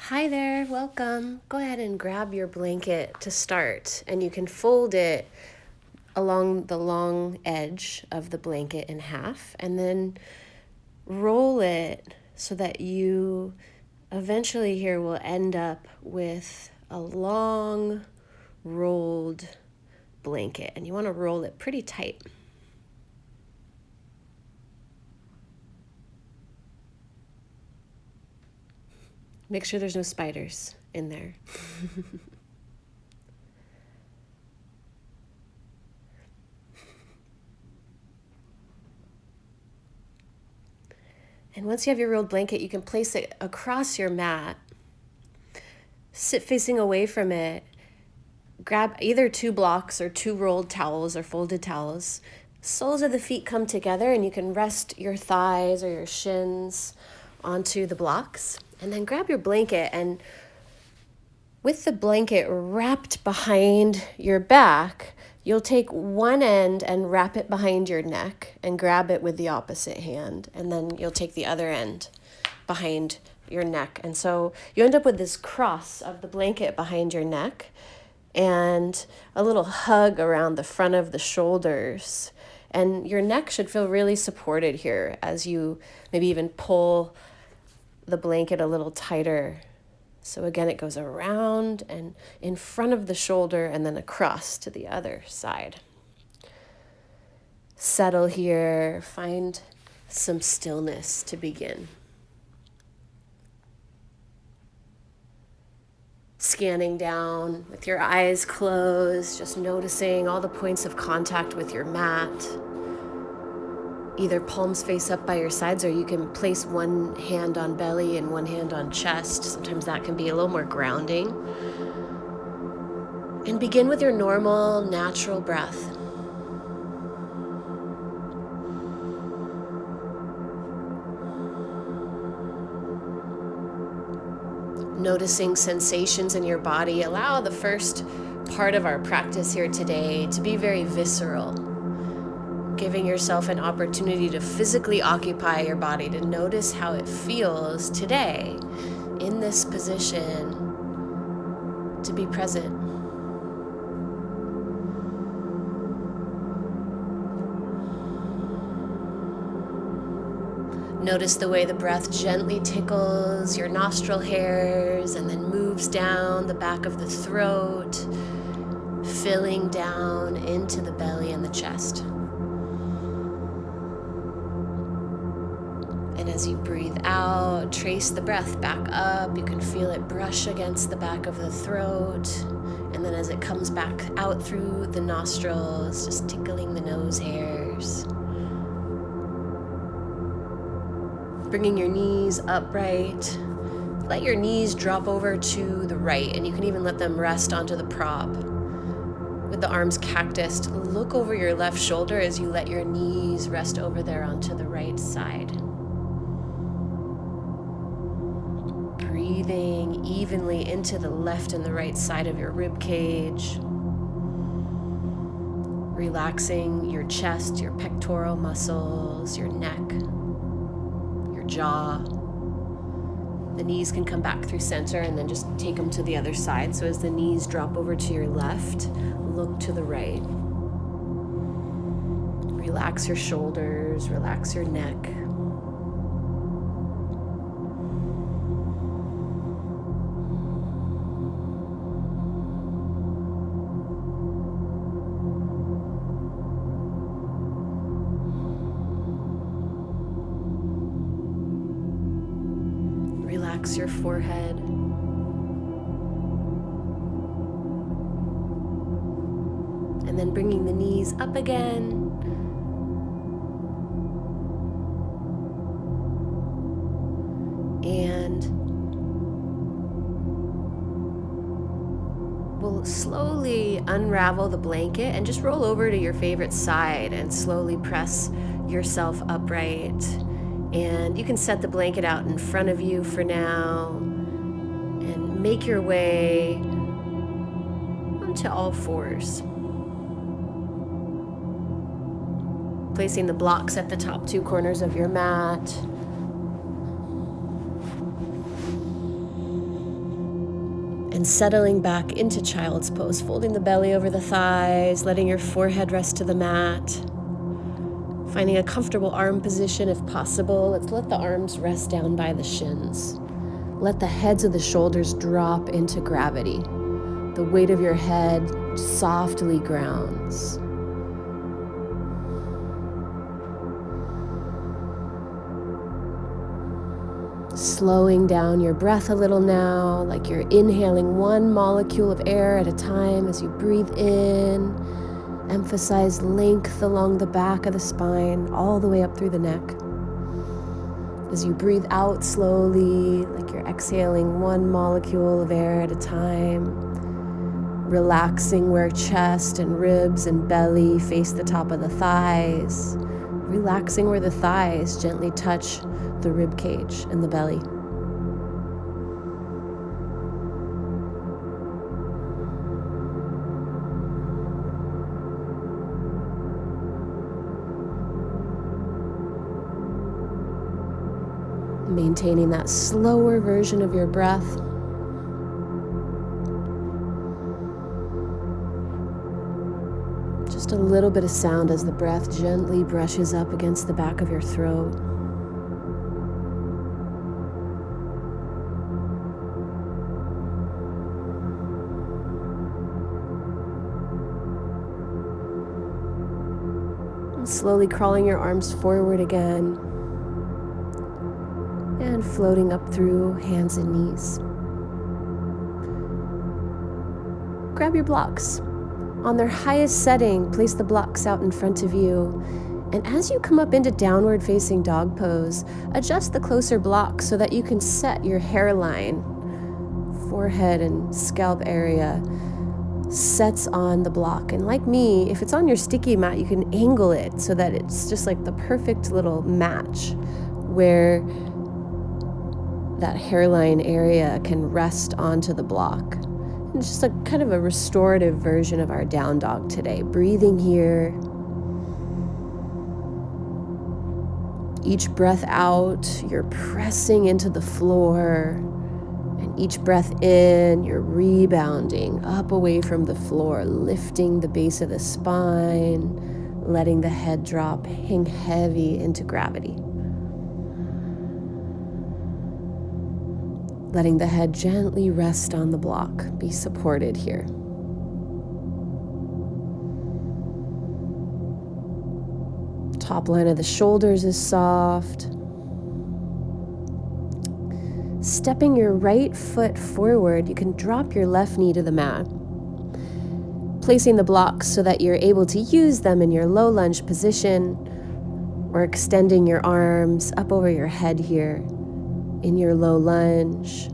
Hi there, welcome. Go ahead and grab your blanket to start, and you can fold it along the long edge of the blanket in half, and then roll it so that you eventually here will end up with a long rolled blanket, and you want to roll it pretty tight. Make sure there's no spiders in there. And once you have your rolled blanket, you can place it across your mat. Sit facing away from it. Grab either 2 blocks or 2 rolled towels or folded towels. Soles of the feet come together, and you can rest your thighs or your shins onto the blocks. And then grab your blanket, and with the blanket wrapped behind your back, you'll take one end and wrap it behind your neck and grab it with the opposite hand. And then you'll take the other end behind your neck. And so you end up with this cross of the blanket behind your neck and a little hug around the front of the shoulders. And your neck should feel really supported here as you maybe even pull the blanket a little tighter. So again, it goes around and in front of the shoulder and then across to the other side. Settle here, find some stillness to begin. Scanning down with your eyes closed, just noticing all the points of contact with your mat. Either palms face up by your sides, or you can place one hand on belly and one hand on chest. Sometimes that can be a little more grounding. And begin with your normal, natural breath. Noticing sensations in your body. Allow the first part of our practice here today to be very visceral. Giving yourself an opportunity to physically occupy your body, to notice how it feels today in this position, to be present. Notice the way the breath gently tickles your nostril hairs and then moves down the back of the throat, filling down into the belly and the chest. And as you breathe out, trace the breath back up. You can feel it brush against the back of the throat. And then as it comes back out through the nostrils, just tickling the nose hairs. Bringing your knees upright. Let your knees drop over to the right, and you can even let them rest onto the prop. With the arms cactused, look over your left shoulder as you let your knees rest over there onto the right side. Breathing evenly into the left and the right side of your rib cage. Relaxing your chest, your pectoral muscles, your neck, your jaw. The knees can come back through center and then just take them to the other side. So as the knees drop over to your left, look to the right. Relax your shoulders, relax your neck. Relax your forehead. And then bringing the knees up again. And we'll slowly unravel the blanket and just roll over to your favorite side and slowly press yourself upright. And you can set the blanket out in front of you for now and make your way onto all fours. Placing the blocks at the top 2 corners of your mat. And settling back into child's pose, folding the belly over the thighs, letting your forehead rest to the mat. Finding a comfortable arm position if possible. Let's let the arms rest down by the shins. Let the heads of the shoulders drop into gravity. The weight of your head softly grounds. Slowing down your breath a little now, like you're inhaling one molecule of air at a time as you breathe in. Emphasize length along the back of the spine, all the way up through the neck. As you breathe out slowly, like you're exhaling one molecule of air at a time. Relaxing where chest and ribs and belly face the top of the thighs. Relaxing where the thighs gently touch the rib cage and the belly. Maintaining that slower version of your breath. Just a little bit of sound as the breath gently brushes up against the back of your throat. And slowly crawling your arms forward again. And floating up through hands and knees. Grab your blocks. On their highest setting, place the blocks out in front of you. And as you come up into downward facing dog pose, adjust the closer blocks so that you can set your hairline, forehead and scalp area sets on the block. And like me, if it's on your sticky mat, you can angle it so that it's just like the perfect little match where that hairline area can rest onto the block. And just a kind of a restorative version of our down dog today. Breathing here. Each breath out, you're pressing into the floor. And each breath in, you're rebounding up away from the floor, lifting the base of the spine, letting the head drop, hang heavy into gravity. Letting the head gently rest on the block, be supported here. Top line of the shoulders is soft. Stepping your right foot forward, you can drop your left knee to the mat. Placing the blocks so that you're able to use them in your low lunge position, or extending your arms up over your head here in your low lunge.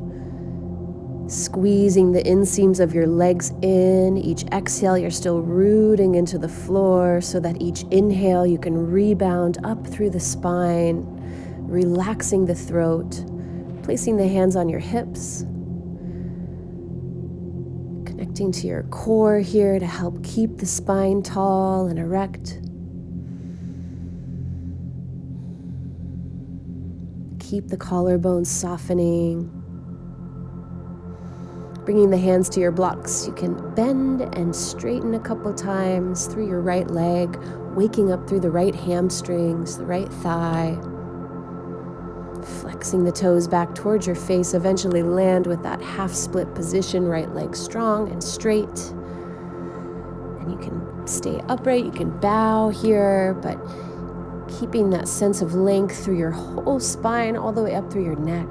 Squeezing the inseams of your legs in. Each exhale, you're still rooting into the floor so that each inhale, you can rebound up through the spine, relaxing the throat, placing the hands on your hips, connecting to your core here to help keep the spine tall and erect. Keep the collarbones softening. Bringing the hands to your blocks, you can bend and straighten a couple times through your right leg, waking up through the right hamstrings, the right thigh. Flexing the toes back towards your face, eventually land with that half split position, right leg strong and straight. And you can stay upright, you can bow here, but keeping that sense of length through your whole spine, all the way up through your neck.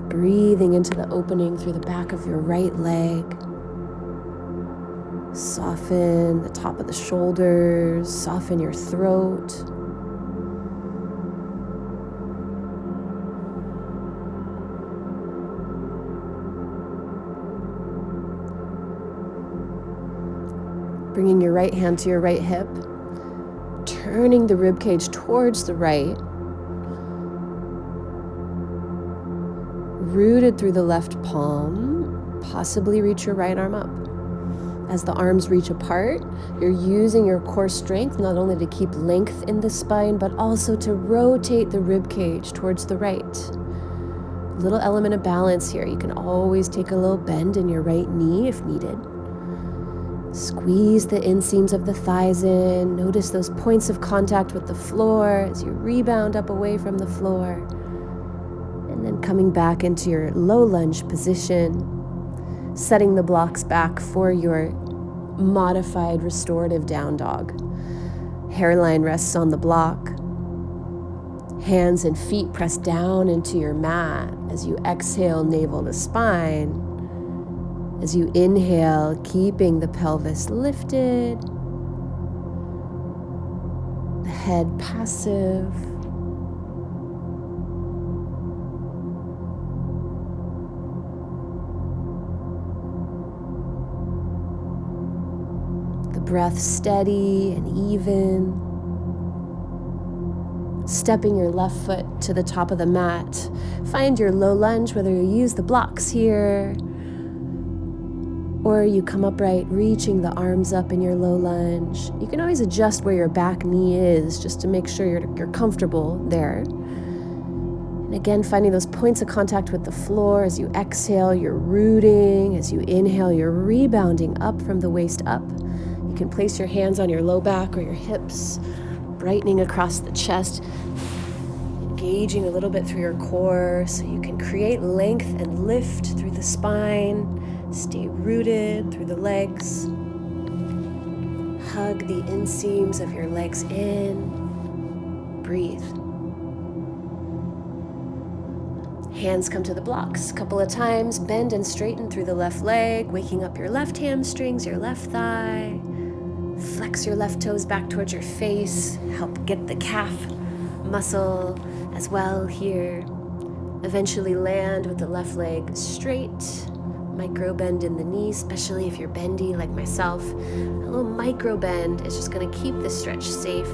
Breathing into the opening through the back of your right leg. Soften the top of the shoulders, soften your throat. Bringing your right hand to your right hip, turning the rib cage towards the right. Rooted through the left palm, possibly reach your right arm up. As the arms reach apart, you're using your core strength not only to keep length in the spine, but also to rotate the rib cage towards the right. A little element of balance here. You can always take a little bend in your right knee if needed. Squeeze the inseams of the thighs in. Notice those points of contact with the floor as you rebound up away from the floor. And then coming back into your low lunge position, setting the blocks back for your modified restorative down dog. Hairline rests on the block. Hands and feet press down into your mat as you exhale, navel to spine. As you inhale, keeping the pelvis lifted, the head passive. The breath steady and even. Stepping your left foot to the top of the mat. Find your low lunge, whether you use the blocks here, or you come upright, reaching the arms up in your low lunge. You can always adjust where your back knee is just to make sure you're comfortable there. And again, finding those points of contact with the floor. As you exhale, you're rooting. As you inhale, you're rebounding up from the waist up. You can place your hands on your low back or your hips, brightening across the chest, engaging a little bit through your core so you can create length and lift through the spine. Stay rooted through the legs. Hug the inseams of your legs in. Breathe. Hands come to the blocks a couple of times. Bend and straighten through the left leg, waking up your left hamstrings, your left thigh. Flex your left toes back towards your face. Help get the calf muscle as well here. Eventually land with the left leg straight. Micro bend in the knee, especially if you're bendy like myself. A little micro bend is just going to keep the stretch safe.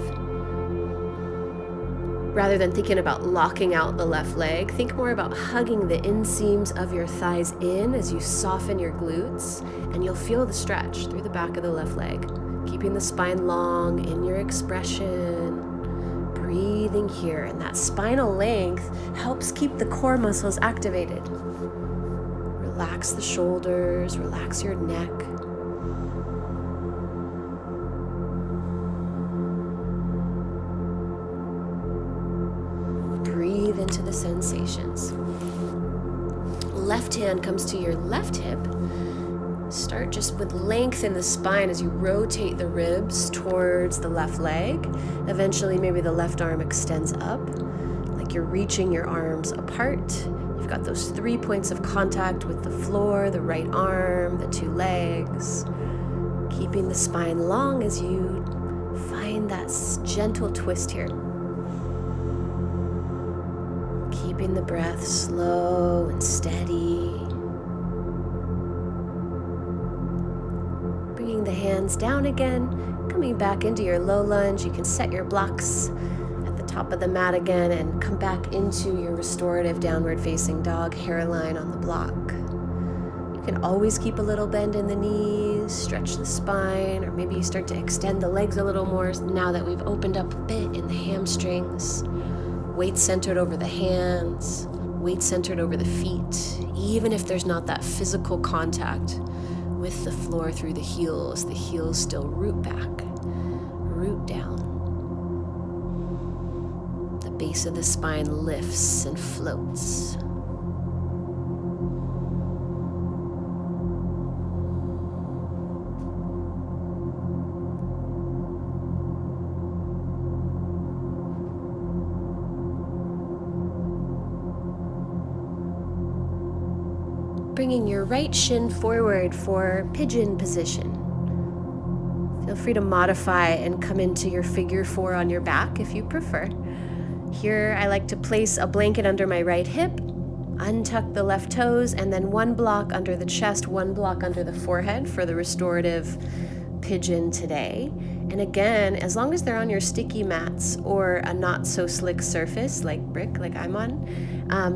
Rather than thinking about locking out the left leg, think more about hugging the inseams of your thighs in as you soften your glutes, and you'll feel the stretch through the back of the left leg. Keeping the spine long in your expression. Breathing here, and that spinal length helps keep the core muscles activated. Relax the shoulders, relax your neck. Breathe into the sensations. Left hand comes to your left hip. Start just with length in the spine as you rotate the ribs towards the left leg. Eventually, maybe the left arm extends up, like you're reaching your arms apart. You've got those 3 points of contact with the floor, the right arm, the two legs. Keeping the spine long as you find that gentle twist here. Keeping the breath slow and steady. Bringing the hands down again, coming back into your low lunge. You can set your blocks at the top of the mat again and come back into your restorative downward facing dog, hairline on the block. You can always keep a little bend in the knees, stretch the spine, or maybe you start to extend the legs a little more now that we've opened up a bit in the hamstrings. Weight centered over the hands, weight centered over the feet, even if there's not that physical contact with the floor through the heels still root back, root down. The base of the spine lifts and floats. Bringing your right shin forward for pigeon position. Feel free to modify and come into your figure 4 on your back if you prefer. Here I like to place a blanket under my right hip, untuck the left toes, and then one block under the chest, one block under the forehead for the restorative pigeon today. And again, as long as they're on your sticky mats or a not so slick surface like brick, like I'm on,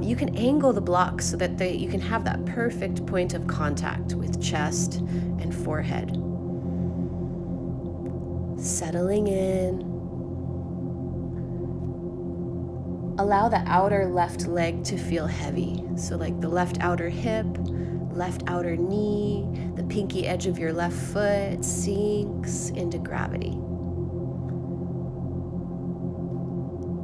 you can angle the blocks so that you can have that perfect point of contact with chest and forehead. Settling in. Allow the outer left leg to feel heavy. So like the left outer hip, left outer knee, the pinky edge of your left foot sinks into gravity.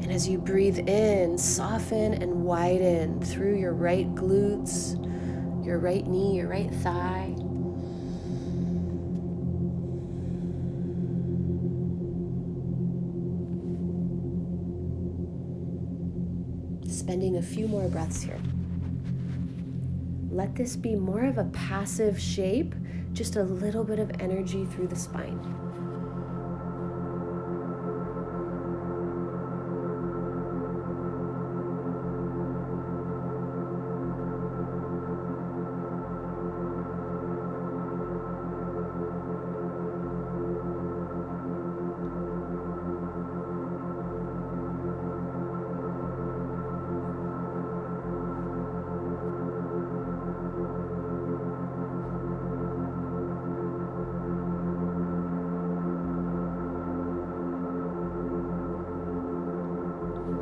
And as you breathe in, soften and widen through your right glutes, your right knee, your right thigh. Spending a few more breaths here. Let this be more of a passive shape, just a little bit of energy through the spine.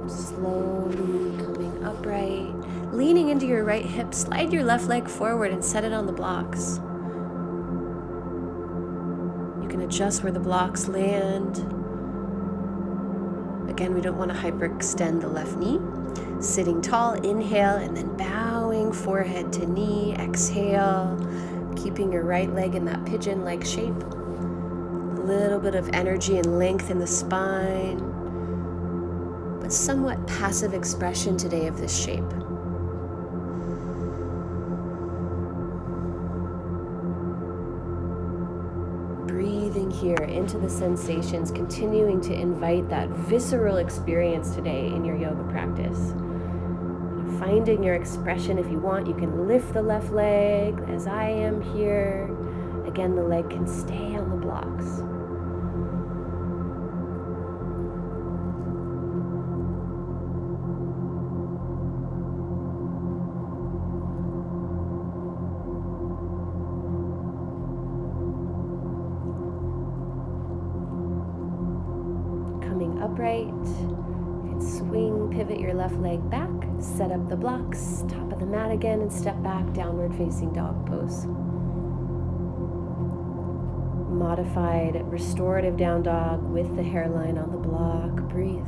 Slowly coming upright, leaning into your right hip, slide your left leg forward and set it on the blocks. You can adjust where the blocks land. Again, we don't want to hyperextend the left knee. Sitting tall, inhale, and then bowing forehead to knee, exhale, keeping your right leg in that pigeon-like shape. A little bit of energy and length in the spine, but somewhat passive expression today of this shape. Breathing here into the sensations, continuing to invite that visceral experience today in your yoga practice. Finding your expression. If you want, you can lift the left leg as I am here. Again, the leg can stay on the blocks. Coming upright, you can swing, pivot your left leg back, set up the blocks, top of the mat again, and step back, downward facing dog pose. Modified restorative down dog with the hairline on the block. Breathe.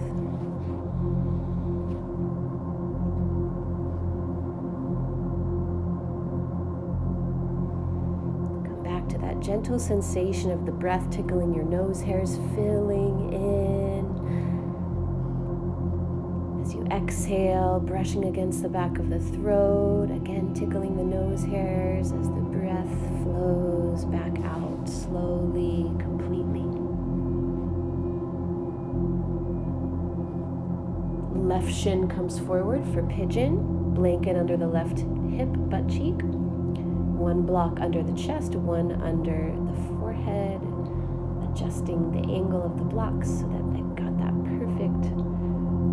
Come back to that gentle sensation of the breath tickling your nose hairs, filling in. As you exhale, brushing against the back of the throat, again tickling the nose hairs as the breath flows back out slowly, completely. Left shin comes forward for pigeon, blanket under the left hip, butt cheek. One block under the chest, one under the forehead, adjusting the angle of the blocks so that they've got that perfect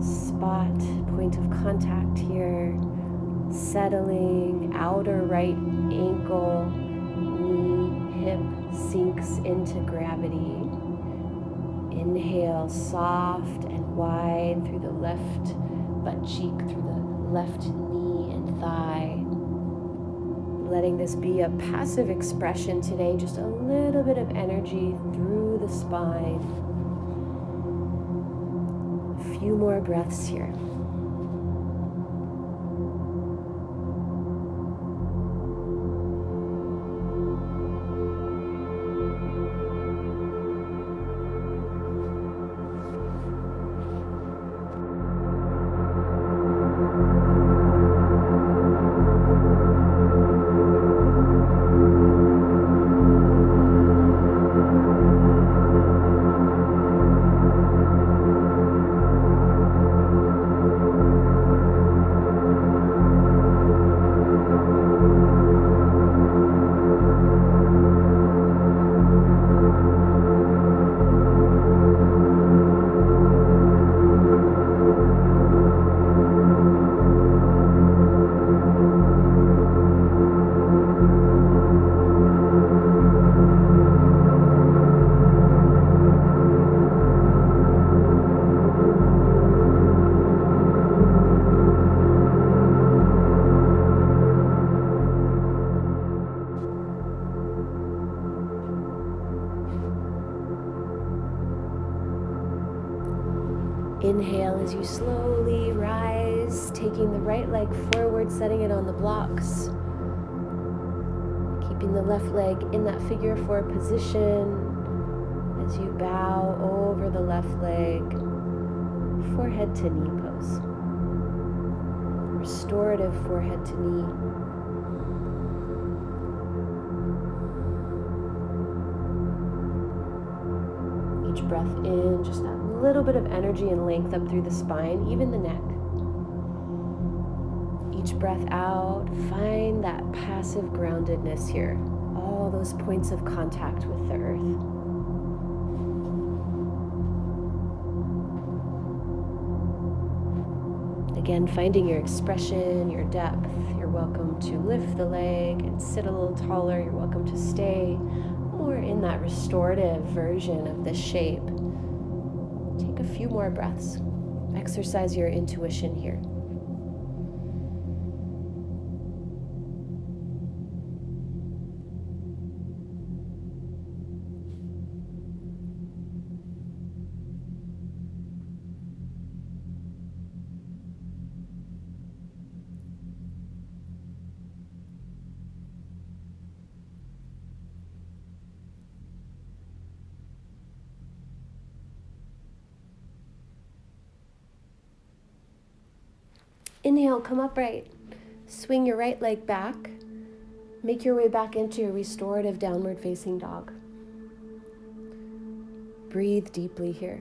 spot, point of contact here. Settling, outer right ankle, knee, hip sinks into gravity. Inhale, soft and wide through the left butt cheek, through the left knee and thigh. Letting this be a passive expression today, just a little bit of energy through the spine. A few more breaths here. Inhale as you slowly rise, taking the right leg forward, setting it on the blocks. Keeping the left leg in that figure four position as you bow over the left leg, forehead to knee pose. Restorative forehead to knee. Each breath in, just that little bit of energy and length up through the spine, even the neck. Each breath out, find that passive groundedness here. All those points of contact with the earth. Again, finding your expression, your depth. You're welcome to lift the leg and sit a little taller. You're welcome to stay more in that restorative version of this shape. Take a few more breaths. Exercise your intuition here. Inhale, come upright. Swing your right leg back. Make your way back into your restorative downward facing dog. Breathe deeply here.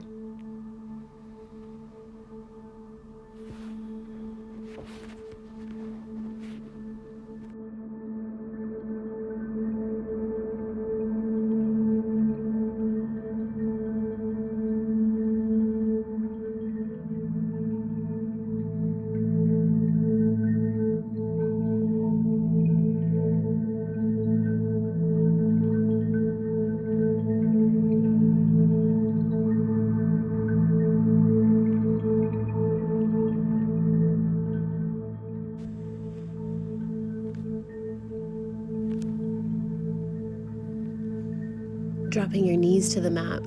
Dropping your knees to the mat.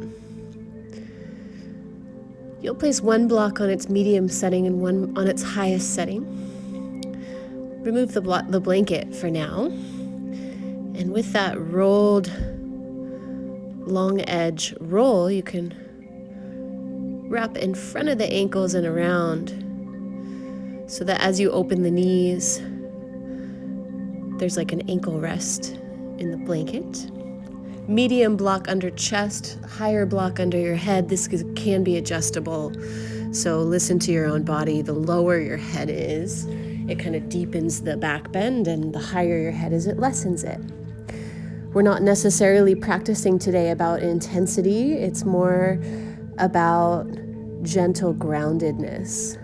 You'll place one block on its medium setting and one on its highest setting. Remove the blanket for now. And with that rolled long edge roll, you can wrap in front of the ankles and around so that as you open the knees, there's like an ankle rest in the blanket. Medium block under chest, higher block under your head. This can be adjustable, so listen to your own body. The lower your head is, it kind of deepens the back bend, and the higher your head is, it lessens it. We're not necessarily practicing today about intensity. It's more about gentle groundedness.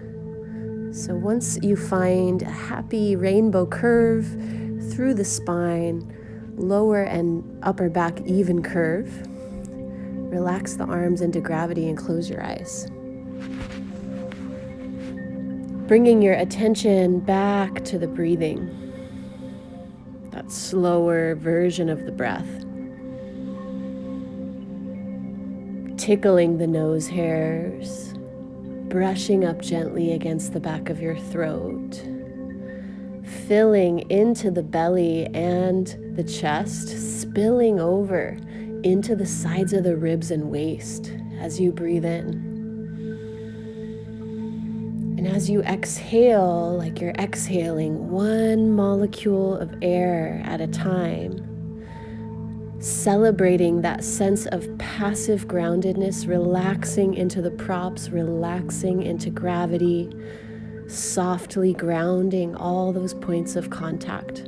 So once you find a happy rainbow curve through the spine, lower and upper back even curve, relax the arms into gravity and close your eyes. Bringing your attention back to the breathing, that slower version of the breath. Tickling the nose hairs, brushing up gently against the back of your throat, filling into the belly and the chest, spilling over into the sides of the ribs and waist as you breathe in. And as you exhale, like you're exhaling one molecule of air at a time, celebrating that sense of passive groundedness, relaxing into the props, relaxing into gravity, softly grounding all those points of contact.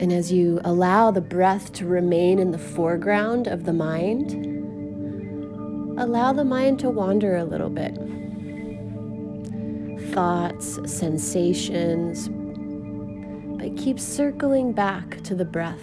And as you allow the breath to remain in the foreground of the mind, allow the mind to wander a little bit. Thoughts, sensations, but keep circling back to the breath.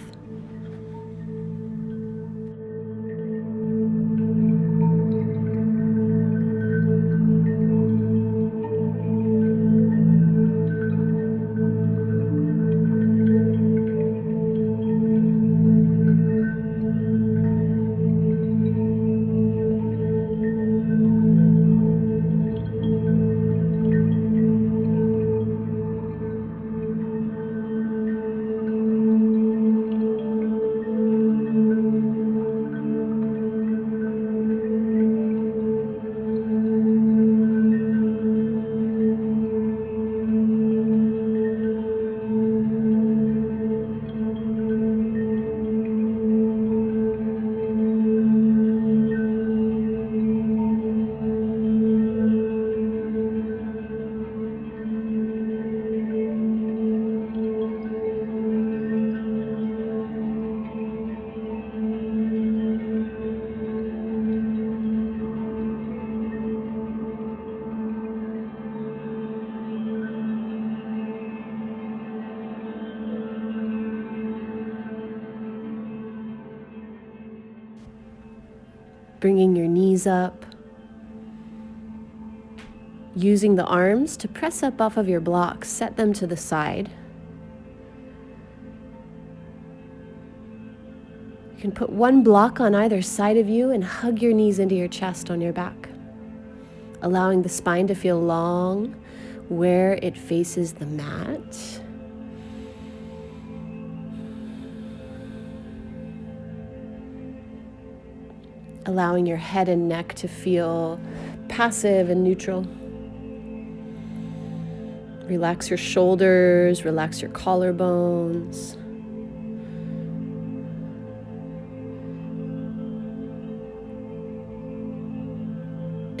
Bringing your knees up. Using the arms to press up off of your blocks, set them to the side. You can put one block on either side of you and hug your knees into your chest on your back, allowing the spine to feel long where it faces the mat. Allowing your head and neck to feel passive and neutral. Relax your shoulders, relax your collarbones.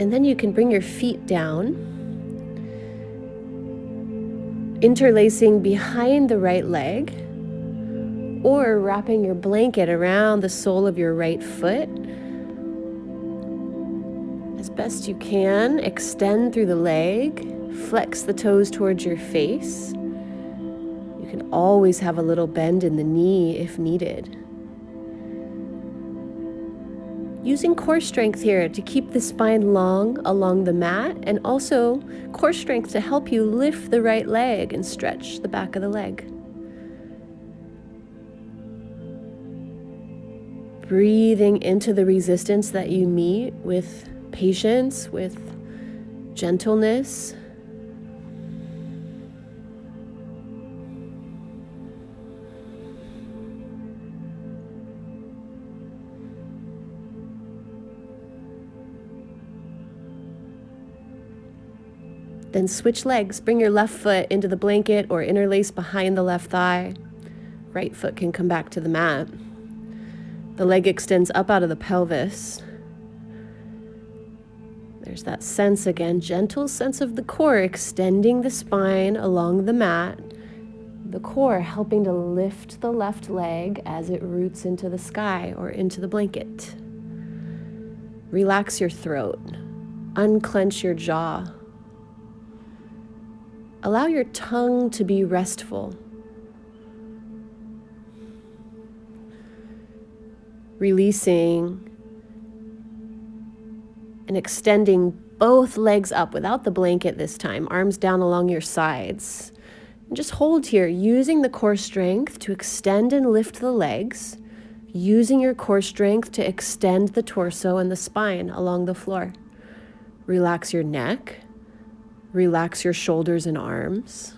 And then you can bring your feet down, interlacing behind the right leg, or wrapping your blanket around the sole of your right foot. As best you can, extend through the leg, flex the toes towards your face. You can always have a little bend in the knee if needed. Using core strength here to keep the spine long along the mat, and also core strength to help you lift the right leg and stretch the back of the leg. Breathing into the resistance that you meet with patience, with gentleness. Then switch legs. Bring your left foot into the blanket or interlace behind the left thigh. Right foot can come back to the mat. The leg extends up out of the pelvis. There's that sense again, gentle sense of the core extending the spine along the mat. The core helping to lift the left leg as it roots into the sky or into the blanket. Relax your throat. Unclench your jaw. Allow your tongue to be restful. Releasing and extending both legs up without the blanket this time, arms down along your sides. And just hold here, using the core strength to extend and lift the legs, using your core strength to extend the torso and the spine along the floor. Relax your neck. Relax your shoulders and arms.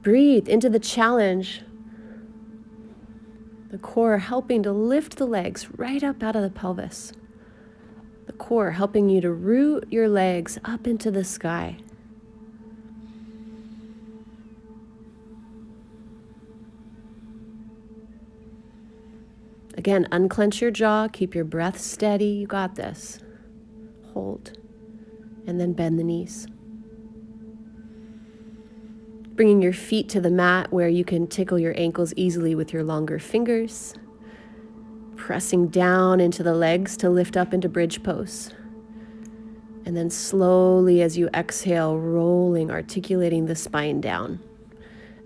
Breathe into the challenge. The core helping to lift the legs right up out of the pelvis. The core helping you to root your legs up into the sky. Again, unclench your jaw, keep your breath steady. You got this. Hold. And then bend the knees. Bringing your feet to the mat where you can tickle your ankles easily with your longer fingers. Pressing down into the legs to lift up into bridge pose. And then slowly as you exhale, rolling, articulating the spine down.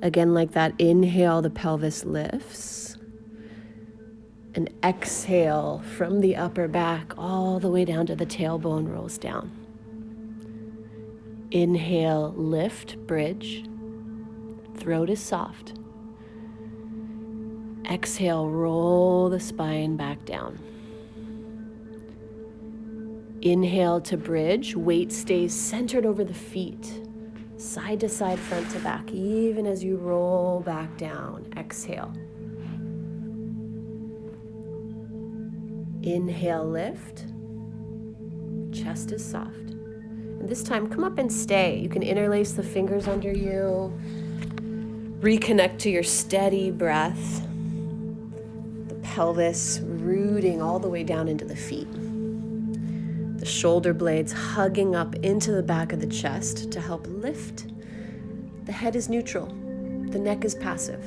Again, like that, inhale, the pelvis lifts. And exhale from the upper back all the way down to the tailbone rolls down. Inhale, lift, bridge. Throat is soft. Exhale, roll the spine back down. Inhale to bridge, weight stays centered over the feet, side to side, front to back, even as you roll back down. Exhale. Inhale, lift. Chest is soft. And this time, come up and stay. You can interlace the fingers under you. Reconnect to your steady breath. The pelvis rooting all the way down into the feet. The shoulder blades hugging up into the back of the chest to help lift. The head is neutral. The neck is passive.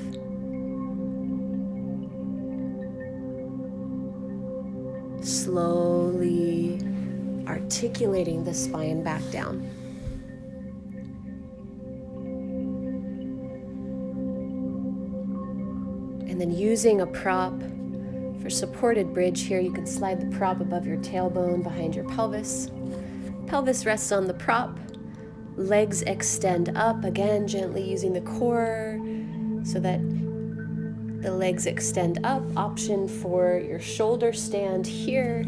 Slowly articulating the spine back down. And then using a prop For supported bridge here, you can slide the prop above your tailbone behind your pelvis. Pelvis rests on the prop. Legs extend up, again, gently using the core so that the legs extend up. Option for your shoulder stand here.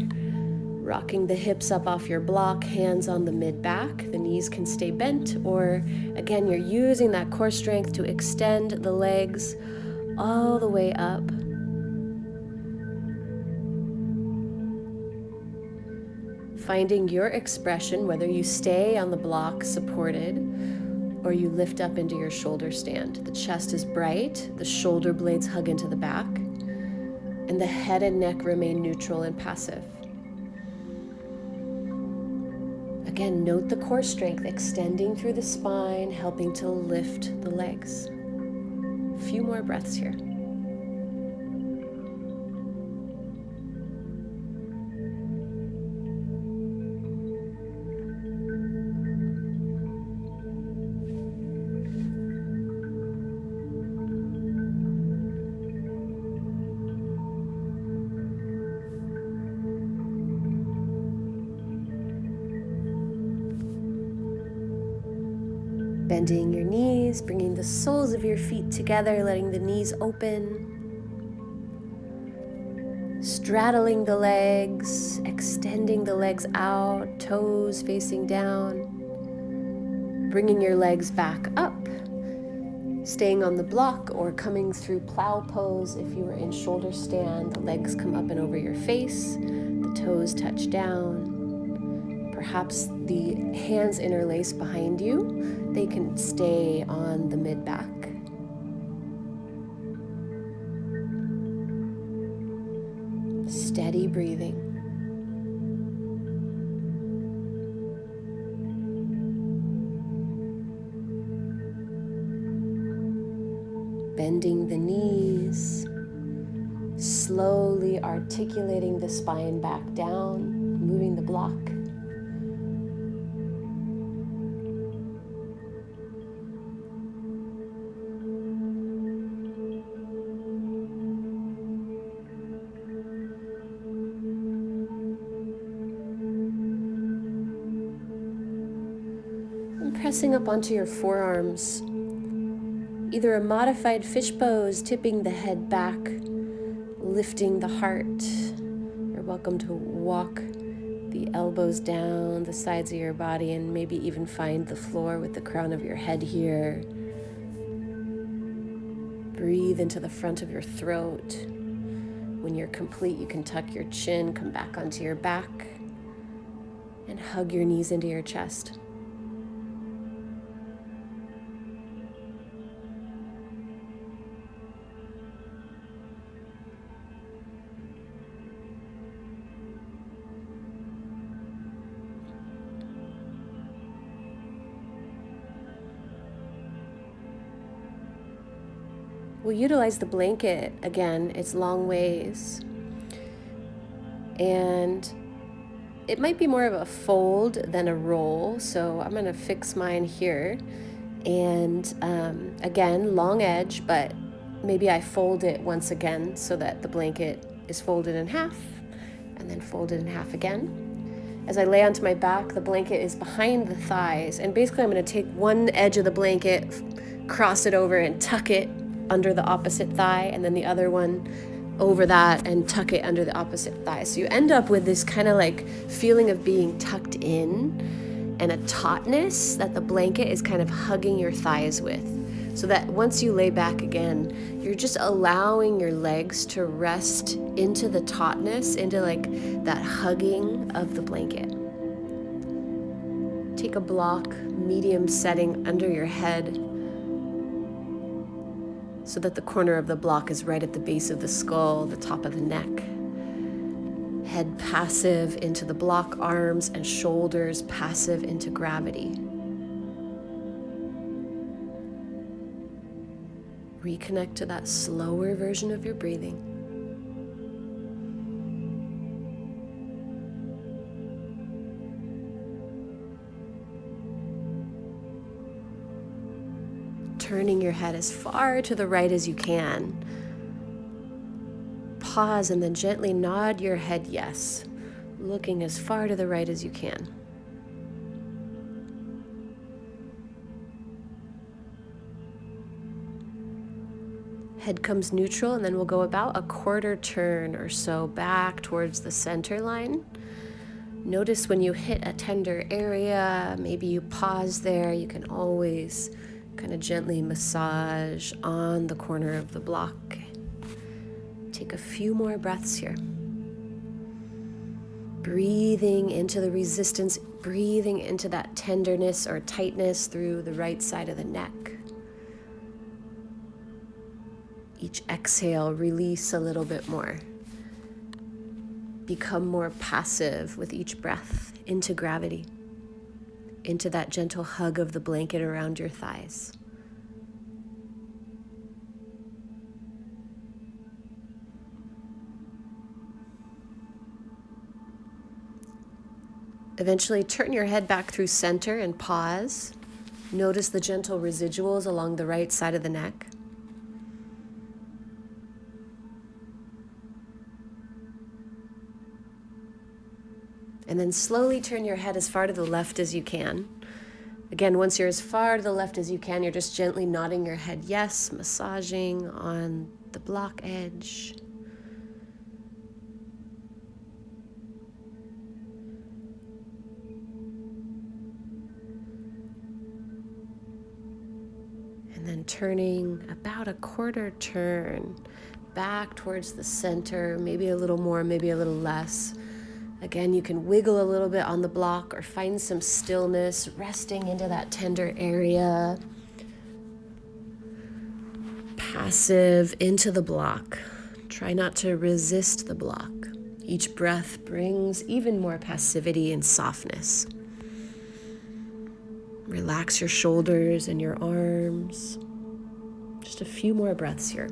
Rocking the hips up off your block, hands on the mid-back. The knees can stay bent, or again, you're using that core strength to extend the legs all the way up. Finding your expression, whether you stay on the block supported or you lift up into your shoulder stand. The chest is bright, the shoulder blades hug into the back, and the head and neck remain neutral and passive. Again, note the core strength extending through the spine, helping to lift the legs. A few more breaths here. Bending your knees, bringing the soles of your feet together, letting the knees open. Straddling the legs, extending the legs out, toes facing down. Bringing your legs back up, staying on the block or coming through plow pose. If you were in shoulder stand, the legs come up and over your face, the toes touch down. Perhaps the hands interlace behind you. They can stay on the mid-back. Steady breathing. Bending the knees, slowly articulating the spine back down, moving the block. Pressing up onto your forearms, either a modified fish pose, tipping the head back, lifting the heart. You're welcome to walk the elbows down the sides of your body and maybe even find the floor with the crown of your head here. Breathe into the front of your throat. When you're complete, you can tuck your chin, come back onto your back, and hug your knees into your chest. We'll utilize the blanket again. It's long ways. And it might be more of a fold than a roll. So I'm going to fix mine here. And again, long edge, but maybe I fold it once again so that the blanket is folded in half and then folded in half again. As I lay onto my back, the blanket is behind the thighs. And basically I'm going to take one edge of the blanket, cross it over and tuck it under the opposite thigh, and then the other one over that and tuck it under the opposite thigh. So you end up with this kind of like feeling of being tucked in and a tautness that the blanket is kind of hugging your thighs with. So that once you lay back again, you're just allowing your legs to rest into the tautness, into like that hugging of the blanket. Take a block, medium setting under your head, so that the corner of the block is right at the base of the skull, the top of the neck. Head passive into the block, arms and shoulders passive into gravity. Reconnect to that slower version of your breathing. Turning your head as far to the right as you can. pause and then gently nod your head yes, looking as far to the right as you can. Head comes neutral, and then we'll go about a quarter turn or so back towards the center line. Notice when you hit a tender area, maybe you pause there. You can always kind of gently massage on the corner of the block. Take a few more breaths here. Breathing into the resistance, breathing into that tenderness or tightness through the right side of the neck. Each exhale, release a little bit more. Become more passive with each breath into gravity, into that gentle hug of the blanket around your thighs. Eventually turn your head back through center and pause. Notice the gentle residuals along the right side of the neck. And then slowly turn your head as far to the left as you can. Again, once you're as far to the left as you can, you're just gently nodding your head yes, massaging on the block edge. And then turning about a quarter turn back towards the center, maybe a little more, maybe a little less. Again, you can wiggle a little bit on the block or find some stillness, resting into that tender area. Passive into the block. Try not to resist the block. Each breath brings even more passivity and softness. Relax your shoulders and your arms. Just a few more breaths here.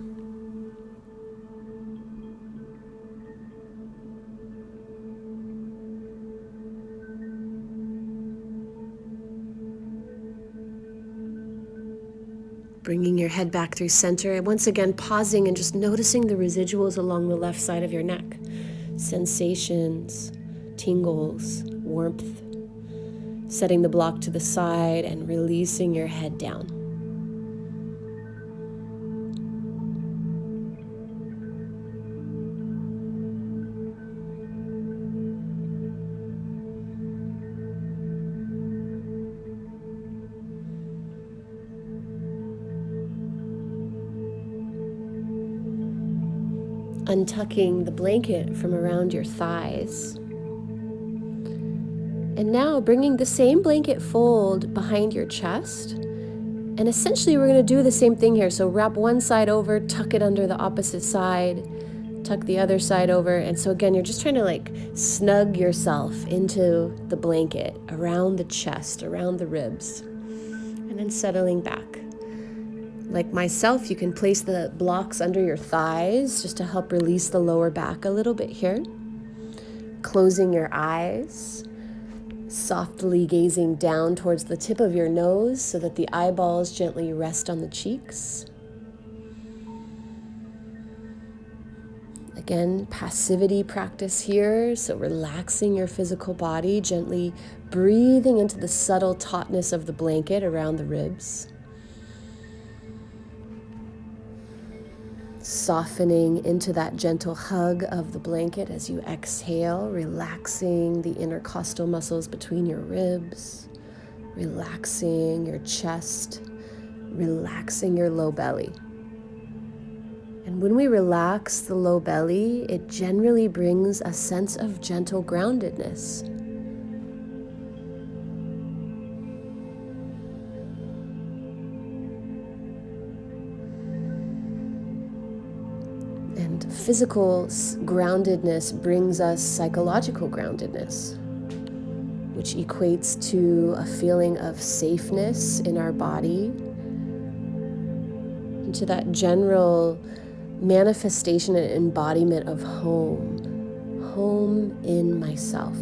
Bringing your head back through center, and once again pausing and just noticing the residuals along the left side of your neck. Sensations, tingles, warmth. Setting the block to the side and releasing your head down. Untucking the blanket from around your thighs. And now bringing the same blanket fold behind your chest. And essentially we're going to do the same thing here. So wrap one side over, tuck it under the opposite side, tuck the other side over. And so again, you're just trying to snug yourself into the blanket, around the chest, around the ribs, and then settling back. Like myself, you can place the blocks under your thighs just to help release the lower back a little bit here. Closing your eyes, softly gazing down towards the tip of your nose so that the eyeballs gently rest on the cheeks. Again, passivity practice here, so relaxing your physical body, gently breathing into the subtle tautness of the blanket around the ribs. Softening into that gentle hug of the blanket as you exhale, relaxing the intercostal muscles between your ribs, relaxing your chest, relaxing your low belly. And when we relax the low belly, it generally brings a sense of gentle groundedness. And physical groundedness brings us psychological groundedness, which equates to a feeling of safeness in our body, and to that general manifestation and embodiment of home in myself.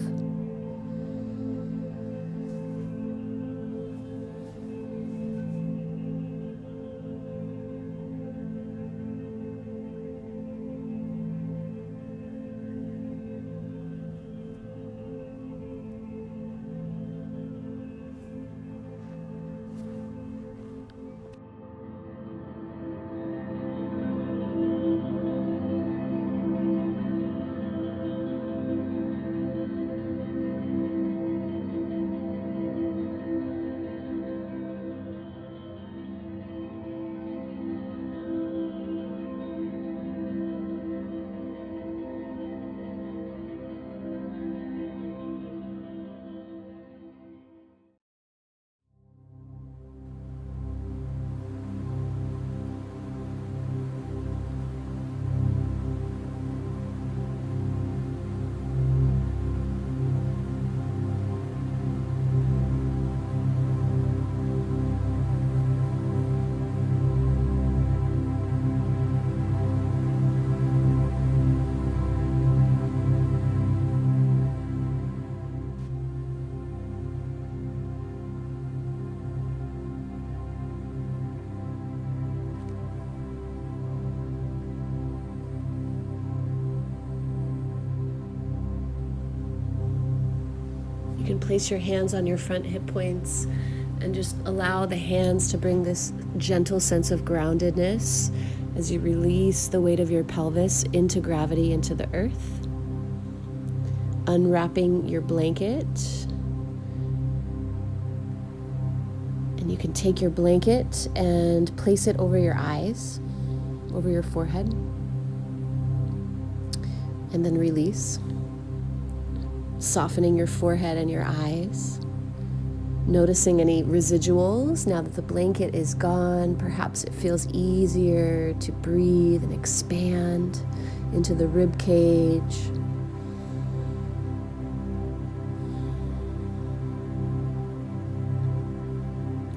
can place your hands on your front hip points and just allow the hands to bring this gentle sense of groundedness as you release the weight of your pelvis into gravity, into the earth. Unwrapping your blanket. And you can take your blanket and place it over your eyes, over your forehead, and then release. Softening your forehead and your eyes. Noticing any residuals now that the blanket is gone. Perhaps it feels easier to breathe and expand into the rib cage.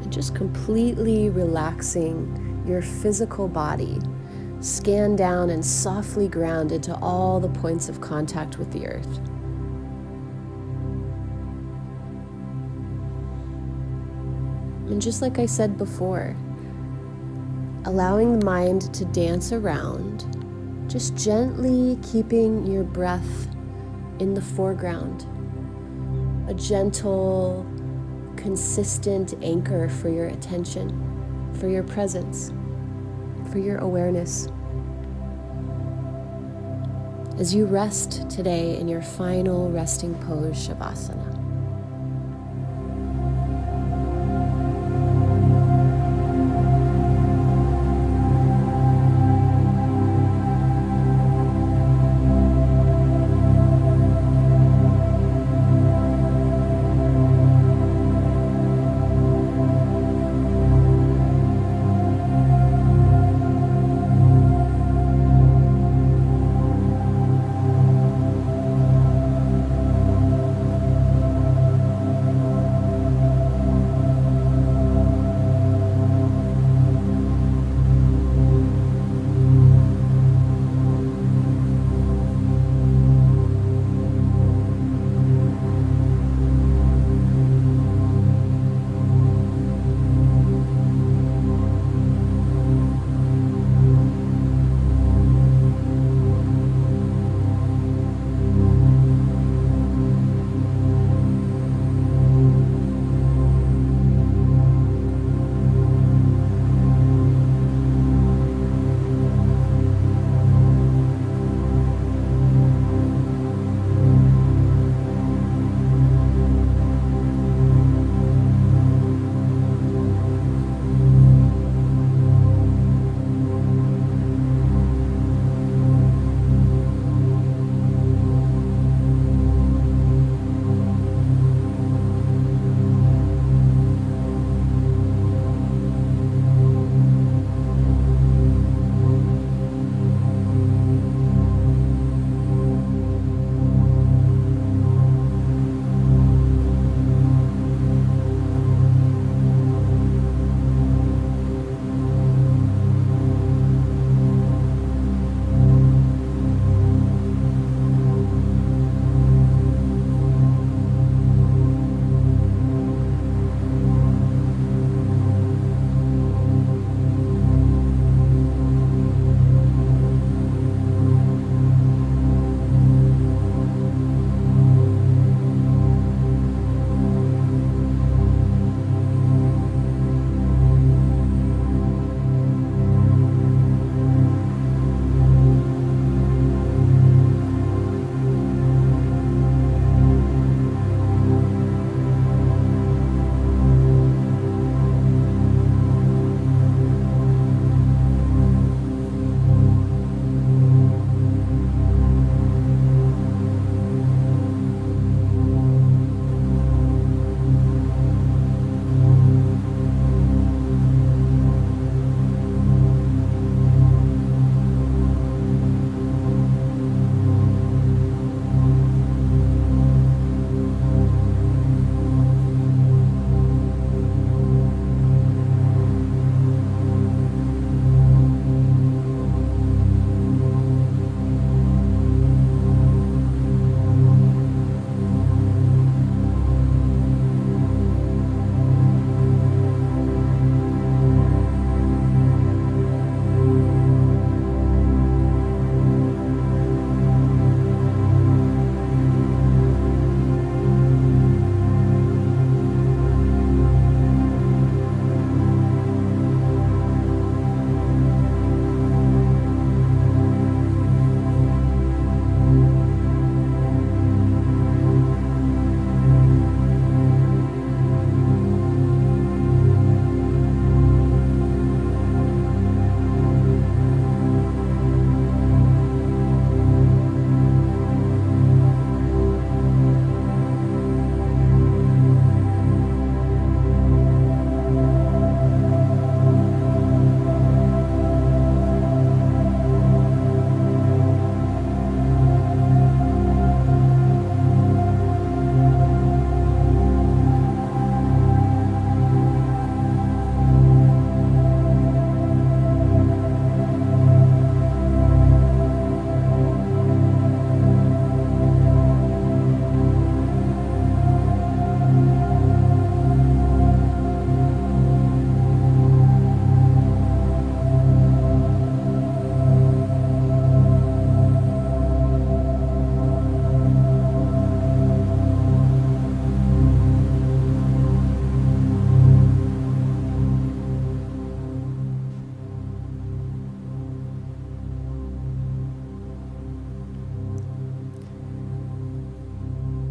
And just completely relaxing your physical body. Scan down and softly ground into all the points of contact with the earth. And just like I said before, allowing the mind to dance around, just gently keeping your breath in the foreground. A gentle, consistent anchor for your attention, for your presence, for your awareness. As you rest today in your final resting pose, Shavasana.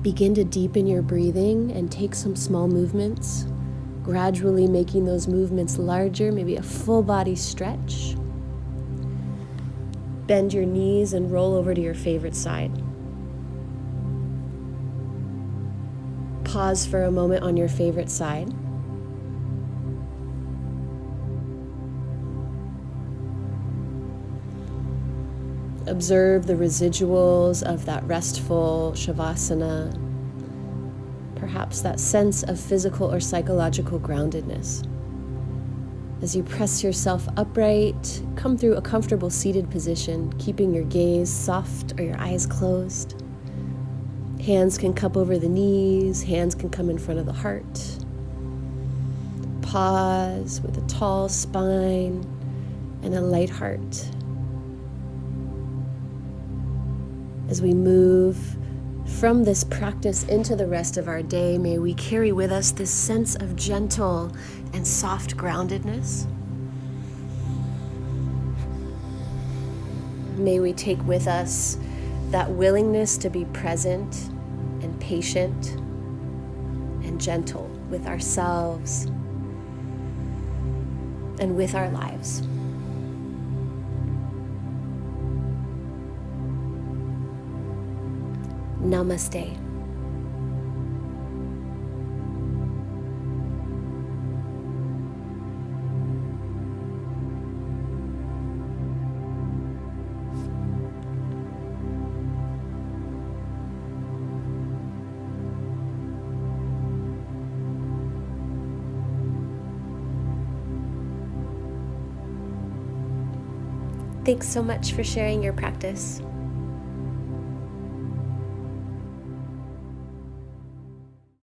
Begin to deepen your breathing and take some small movements, gradually making those movements larger, maybe a full body stretch. Bend your knees and roll over to your favorite side. Pause for a moment on your favorite side. Observe the residuals of that restful Shavasana, perhaps that sense of physical or psychological groundedness. As you press yourself upright, come through a comfortable seated position, keeping your gaze soft or your eyes closed. Hands can cup over the knees, hands can come in front of the heart. Pause with a tall spine and a light heart. As we move from this practice into the rest of our day, may we carry with us this sense of gentle and soft groundedness. May we take with us that willingness to be present and patient and gentle with ourselves and with our lives. Namaste. Thanks so much for sharing your practice.